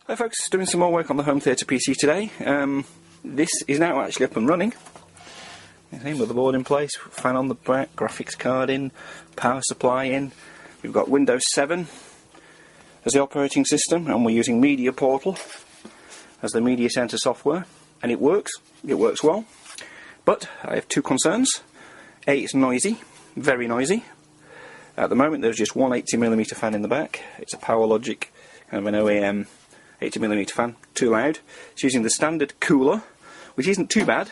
Hi folks, doing some more work on the home theatre PC today. This is now actually up and running. Motherboard in place, fan on the back, graphics card in, power supply in. We've got Windows 7 as the operating system, and we're using Media Portal as the media center software, and it works well. But I have two concerns. A, it's noisy, very noisy. At the moment there's just one 80mm fan in the back. It's a PowerLogic kind of an OEM 80mm fan, too loud. It's using the standard cooler, which isn't too bad,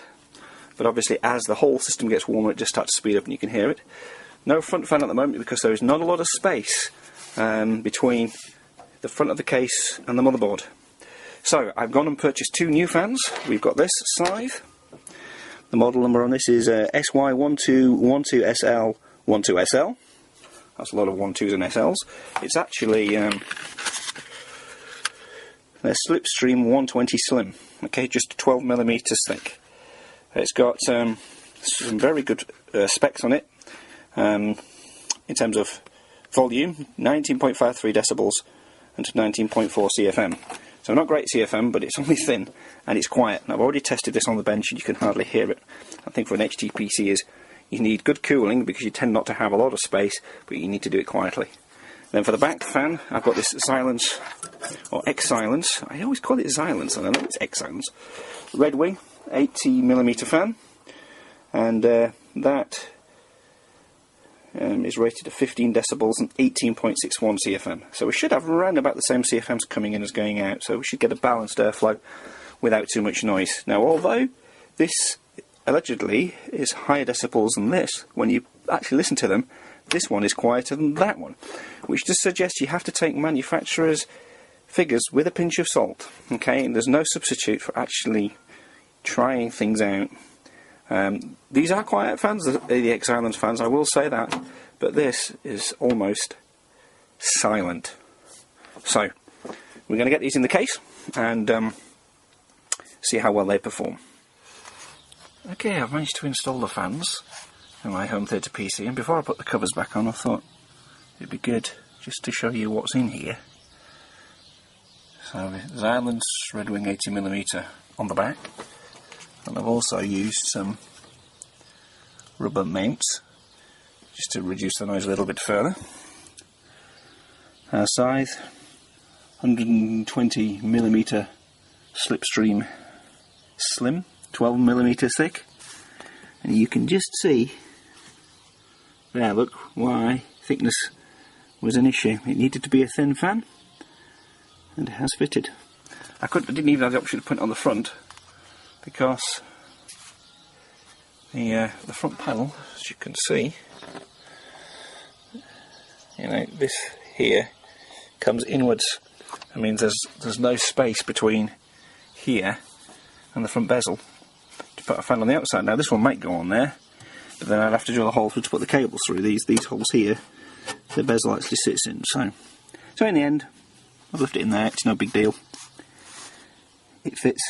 but obviously as the whole system gets warmer it just starts to speed up and you can hear it. No front fan at the moment because there is not a lot of space between the front of the case and the motherboard. So I've gone and purchased two new fans. We've got this Scythe. The model number on this is SY1212SL12SL. That's a lot of 12s and SLs. It's actually a Slipstream 120 Slim, okay, just 12mm thick. It's got some very good specs on it in terms of volume, 19.53 decibels and 19.4 CFM. So not great CFM, but it's only thin and it's quiet. I've already tested this on the bench and you can hardly hear it. I think for an HTPC is you need good cooling because you tend not to have a lot of space, but you need to do it quietly. Then for the back fan, I've got this Silence, or X-Silence. I always call it Silence, and I know it's X-Silence. Red Wing, 80mm fan, and that is rated at 15 decibels and 18.61 CFM. So we should have around about the same CFMs coming in as going out, so we should get a balanced airflow without too much noise. Now, although this allegedly is higher decibels than this, when you actually listen to them, this one is quieter than that one, which just suggests you have to take manufacturers' figures with a pinch of salt. Okay, and there's no substitute for actually trying things out. These are quiet fans, the X-Silence fans, I will say that, but this is almost silent. So we're going to get these in the case and see how well they perform. Okay, I've managed to install the fans in my home theatre PC, and before I put the covers back on I thought it'd be good just to show you what's in here. So the Silence Red Wing 80mm on the back, and I've also used some rubber mounts just to reduce the noise a little bit further. Our Scythe 120mm Slipstream Slim, 12mm thick, and you can just see there, look, why thickness was an issue. It needed to be a thin fan, and it has fitted. I didn't even have the option to put it on the front because the front panel, as you can see, you know, this here comes inwards. That means there's no space between here and the front bezel to put a fan on the outside. Now this one might go on there, but then I'd have to drill a hole to put the cables through. These holes here, the bezel actually sits in. So in the end, I've left it in there. It's no big deal. It fits.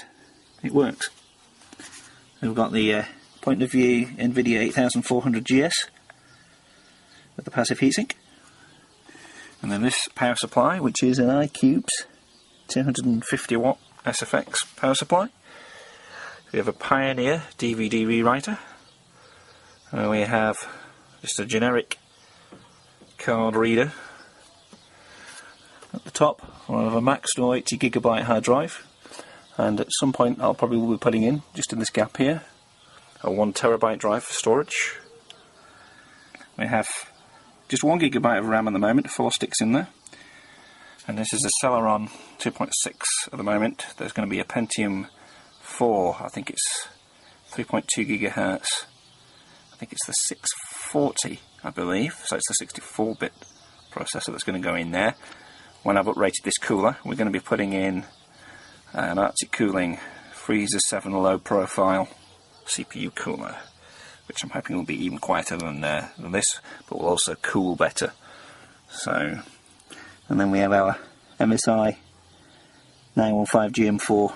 It works. We've got the point of view NVIDIA 8400 GS with the passive heatsink, and then this power supply, which is an iCube's 250 watt SFX power supply. We have a Pioneer DVD rewriter. We have just a generic card reader. At the top, we'll have a Maxtor 80GB hard drive, and at some point I'll probably will be putting in, just in this gap here, a 1TB drive for storage. We have just 1GB of RAM at the moment, 4 sticks in there, and this is a Celeron 2.6 at the moment. There's going to be a Pentium 4, I think it's 3.2 GHz. I think it's the 640, I believe, so it's the 64-bit processor that's going to go in there. When I've uprated this cooler, we're going to be putting in an Arctic Cooling Freezer 7 low profile CPU cooler, which I'm hoping will be even quieter than this, but will also cool better. So, and then we have our MSI 915 GM4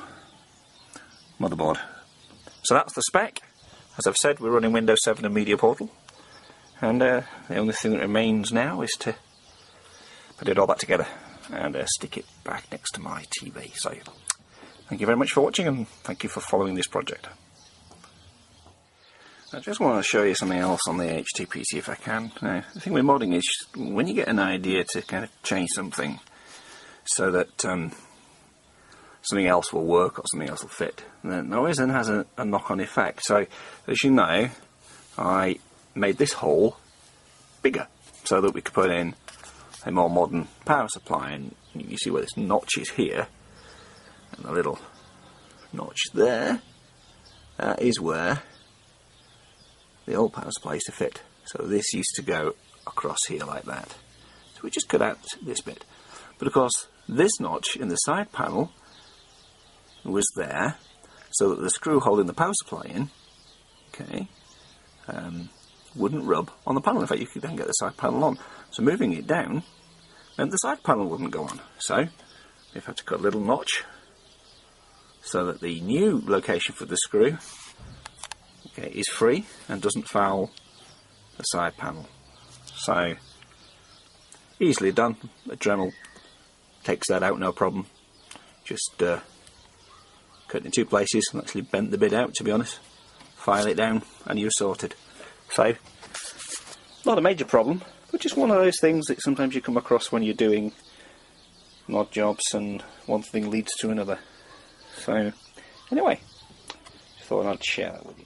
motherboard. So that's the spec. As I've said, we're running Windows 7 and Media Portal, and the only thing that remains now is to put it all back together. and stick it back next to my TV. So thank you very much for watching, and thank you for following this project. I just want to show you something else on the HTPC if I can. Now, the thing with modding is when you get an idea to kind of change something so that something else will work or something else will fit, then always then has a knock-on effect. So as you know, I made this hole bigger so that we could put in a more modern power supply, and you see where this notch is here, and the little notch there is where the old power supply used to fit. So this used to go across here like that. So we just cut out this bit. But of course, this notch in the side panel was there so that the screw holding the power supply in, okay, wouldn't rub on the panel. In fact, you could then get the side panel on. So moving it down meant the side panel wouldn't go on. So we've had to cut a little notch so that the new location for the screw, okay, is free and doesn't foul the side panel. So easily done. The Dremel takes that out, no problem. Just cut it in two places and actually bent the bit out, to be honest. File it down and you're sorted. So not a major problem, but just one of those things that sometimes you come across when you're doing mod jobs and one thing leads to another. So anyway, just thought I'd share that with you.